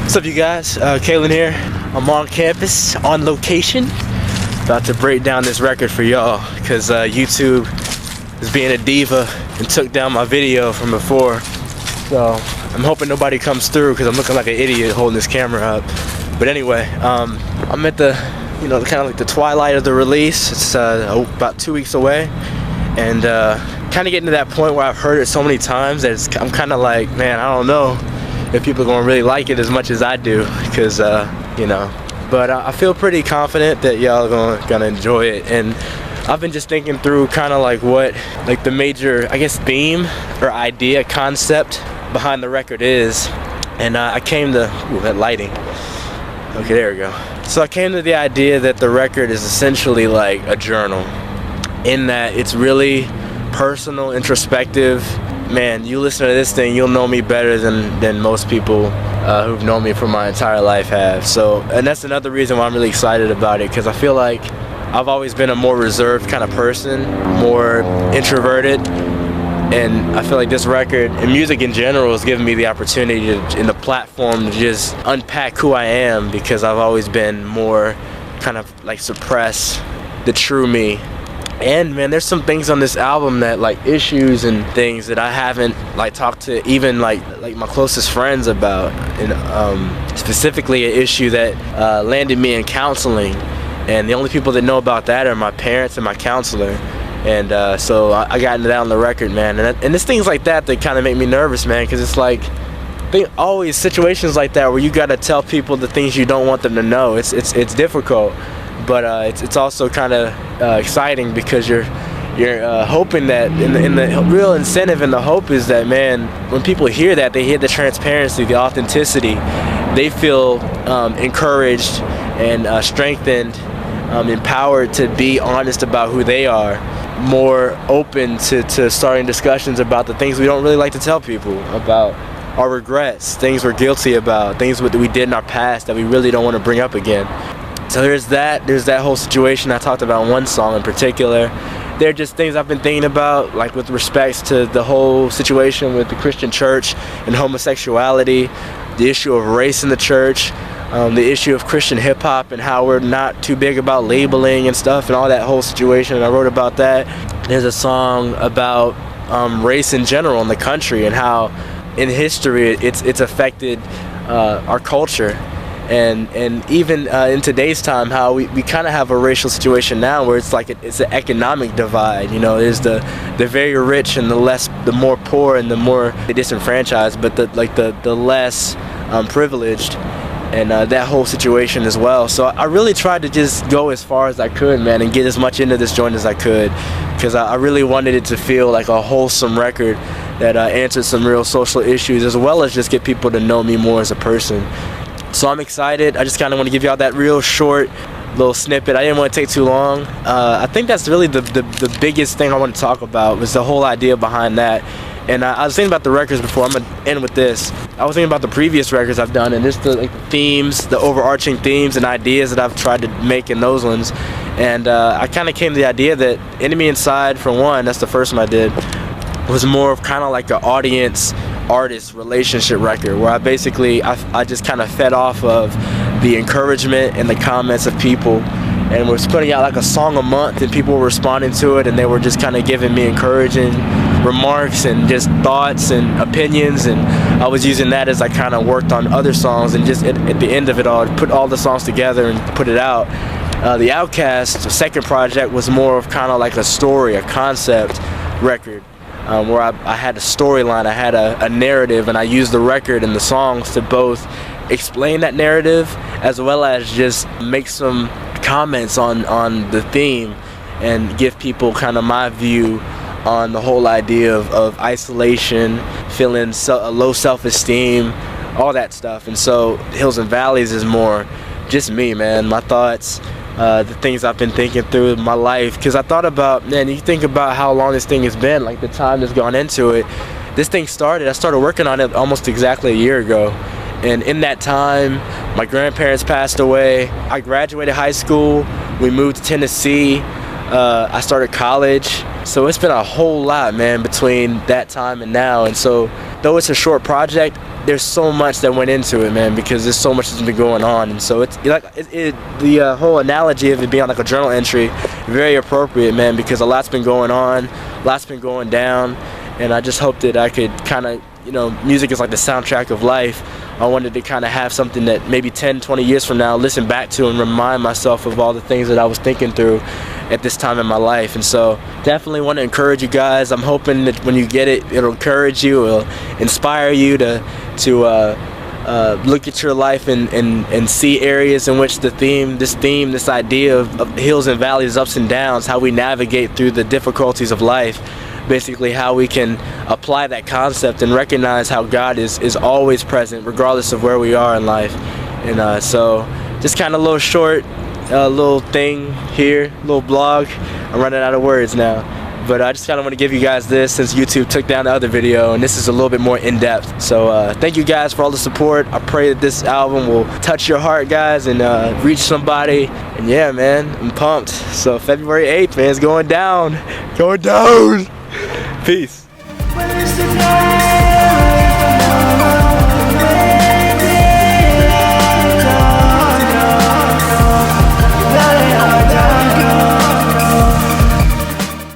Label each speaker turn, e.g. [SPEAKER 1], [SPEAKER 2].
[SPEAKER 1] What's up, you guys? Kalen here. I'm on campus, on location, about to break down this record for y'all because YouTube is being a diva and took down my video from before. So I'm hoping nobody comes through because I'm looking like an idiot holding this camera up. But anyway, I'm at the, kind of like the twilight of the release. It's about 2 weeks away, and kind of getting to that point where I've heard it so many times that I'm kind of like, man, I don't know if people are gonna really like it as much as I do, because but I feel pretty confident that y'all are gonna enjoy it. And I've been just thinking through kind of like what like the major, I guess, theme or idea, concept behind the record is, and I came to that lighting. Okay, there we go. So I came to the idea that the record is essentially like a journal, in that it's really personal, introspective. Man, you listen to this thing, you'll know me better than most people who've known me for my entire life have. So, and that's another reason why I'm really excited about it, because I feel like I've always been a more reserved kind of person, more introverted, and I feel like this record and music in general has given me the opportunity and the platform to just unpack who I am, because I've always been more kind of like suppress the true me. And man, there's some things on this album that, like, issues and things that I haven't like talked to even like my closest friends about, and specifically an issue that landed me in counseling, and the only people that know about that are my parents and my counselor. And so I got into that on the record, man. And it's things like that kind of make me nervous, man, because it's like always situations like that where you got to tell people the things you don't want them to know. It's difficult. But it's also kind of exciting, because you're hoping that in the real incentive and the hope is that, man, when people hear that, they hear the transparency, the authenticity, they feel encouraged and strengthened, empowered to be honest about who they are, more open to starting discussions about the things we don't really like to tell people about, our regrets, things we're guilty about, things that we did in our past that we really don't want to bring up again. So there's that whole situation I talked about in one song in particular. They're just things I've been thinking about, like with respects to the whole situation with the Christian church and homosexuality, the issue of race in the church, the issue of Christian hip-hop and how we're not too big about labeling and stuff, and all that whole situation, and I wrote about that. There's a song about race in general in the country, and how in history it's affected our culture. And even in today's time, how we kind of have a racial situation now where it's like it's an economic divide. There's the very rich and the more poor and the more disenfranchised, but the less privileged, and that whole situation as well. So I really tried to just go as far as I could, man, and get as much into this joint as I could, because I really wanted it to feel like a wholesome record that answered some real social issues, as well as just get people to know me more as a person. So I'm excited. I just kind of want to give y'all that real short little snippet. I didn't want to take too long. I think that's really the biggest thing I want to talk about, was the whole idea behind that. And I was thinking about the records before. I'm going to end with this. I was thinking about the previous records I've done, and just the themes, the overarching themes and ideas that I've tried to make in those ones. And I kind of came to the idea that Enemy Inside, for one, that's the first one I did, was more of kind of like an audience artist relationship record, where I just kind of fed off of the encouragement and the comments of people, and was putting out like a song a month, and people were responding to it, and they were just kind of giving me encouraging remarks and just thoughts and opinions, and I was using that as I kind of worked on other songs, and just at the end of it all, put all the songs together and put it out. The Outcast second project was more of kind of like a story, a concept record, where I had a storyline, I had a narrative, and I used the record and the songs to both explain that narrative as well as just make some comments on the theme and give people kind of my view on the whole idea of isolation, feeling low self-esteem, all that stuff. And so Hills and Valleys is more just me, man, my thoughts, the things I've been thinking through my life, because I thought about, man, you think about how long this thing has been, like the time that's gone into it. This thing I started working on it almost exactly a year ago, and in that time my grandparents passed away, I graduated high school, we moved to Tennessee, I started college, so it's been a whole lot, man, between that time and now. And so though it's a short project, there's so much that went into it, man, because there's so much that's been going on. And so it's like the whole analogy of it being like a journal entry, very appropriate, man, because a lot's been going on, lots been going down, and I just hope that I could kind of, you know, music is like the soundtrack of life. I wanted to kind of have something that maybe 10, 20 years from now, listen back to and remind myself of all the things that I was thinking through at this time in my life. And so definitely want to encourage you guys. I'm hoping that when you get it, it'll encourage you, it'll inspire you to look at your life and see areas in which this idea of hills and valleys, ups and downs, how we navigate through the difficulties of life, basically how we can apply that concept and recognize how God is always present regardless of where we are in life. And so just kind of a little short little thing here, little blog. I'm running out of words now, but I just kind of want to give you guys this since YouTube took down the other video, and this is a little bit more in-depth. So thank you guys for all the support. I pray that this album will touch your heart, guys, and reach somebody. And yeah, man, I'm pumped. So February 8th, man, it's going down. Peace.